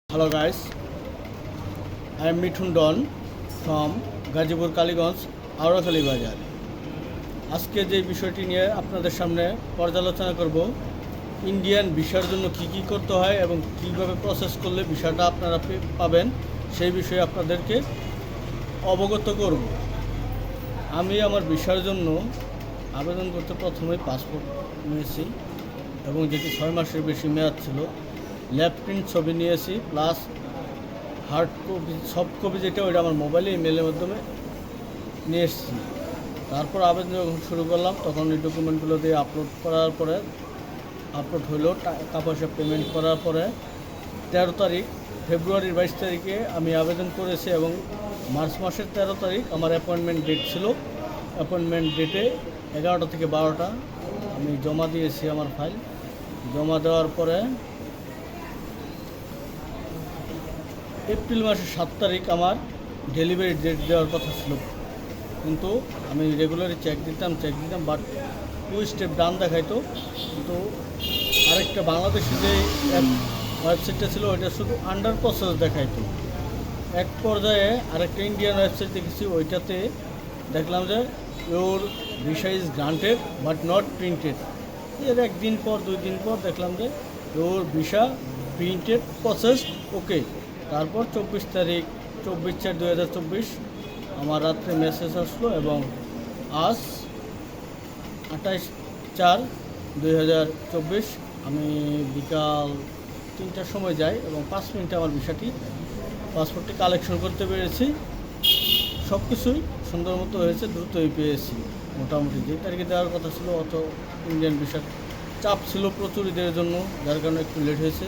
Hello guys, I am Mithun Don from Gazipur Kaliganj আওড়াখালী বাজার। আজকে যে বিষয়টি নিয়ে আপনাদের সামনে পর্যালোচনা করব, ইন্ডিয়ান ভিসার জন্য কি করতে হয় এবং কীভাবে প্রসেস করলে ভিসাটা আপনারা পাবেন সেই বিষয়ে আপনাদেরকে অবগত করব। আমি আমার ভিসার জন্য আবেদন করতে প্রথমেই পাসপোর্ট নিয়েছি এবং যেটি 6 মাসের বেশি মেয়াদ ছিল। ল্যাব প্রিন্ট ছবি নিয়েছি, plus hard copy soft copy যেটা ওইটা আমার মোবাইলে ইমেলের মাধ্যমে নিয়ে এসেছি। তারপর আবেদন যখন শুরু করলাম তখন এই ডকুমেন্টগুলো দিয়ে আপলোড হলো। টাকা পয়সা পেমেন্ট করার পরে 13 তারিখ ফেব্রুয়ারির 22 তারিখে আমি আবেদন করেছি এবং মার্চ মাসের 13 তারিখ আমার অ্যাপয়েন্টমেন্ট ডেট ছিল। অ্যাপয়েন্টমেন্ট ডেটে 11টা থেকে 12টা আমি জমা দিয়েছি আমার ফাইল। জমা দেওয়ার পরে এপ্রিল মাসের 7 তারিখ আমার ডেলিভারি ডেট দেওয়ার কথা ছিল, কিন্তু আমি রেগুলারই চেক দিতাম বাট 2 স্টেপ ডান দেখাইতো। কিন্তু আরেকটা বাংলাদেশি যে ওয়েবসাইটটা ছিল ওইটা শুধু আন্ডার প্রসেস দেখাইতো। এক পর্যায়ে আরেকটা ইন্ডিয়ান ওয়েবসাইট দেখেছি, ওইটাতে দেখলাম যে your visa is granted but not printed. এর 1 দিন পর 2 দিন পর দেখলাম যে ইউর ভিসা প্রিন্টেড প্রসেস ওকে। তারপর 24 তারিখ 24/4/2024 আমার রাত্রে মেসেজ আসলো এবং আজ 28/4/2024 আমি বিকাল 3টার সময় যাই এবং 5 মিনিটে আমার পাসপোর্টটি কালেকশন করতে পেরেছি। সব কিছুই সুন্দর মতো হয়েছে, দ্রুতই পেয়েছি। মোটামুটি যে তারিখে দেওয়ার কথা ছিল অত ইন্ডিয়ান ভিসার চাপ ছিল প্রচুর ঈদের জন্য, যার কারণে একটু লেট হয়েছে।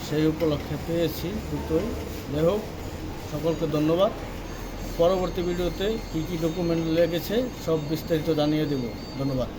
সেই উপলক্ষে পেয়েছি দ্রুতই। যাই হোক, সকলকে ধন্যবাদ। পরবর্তী ভিডিওতে কী ডকুমেন্ট লেগেছে সব বিস্তারিত জানিয়ে দেব। ধন্যবাদ।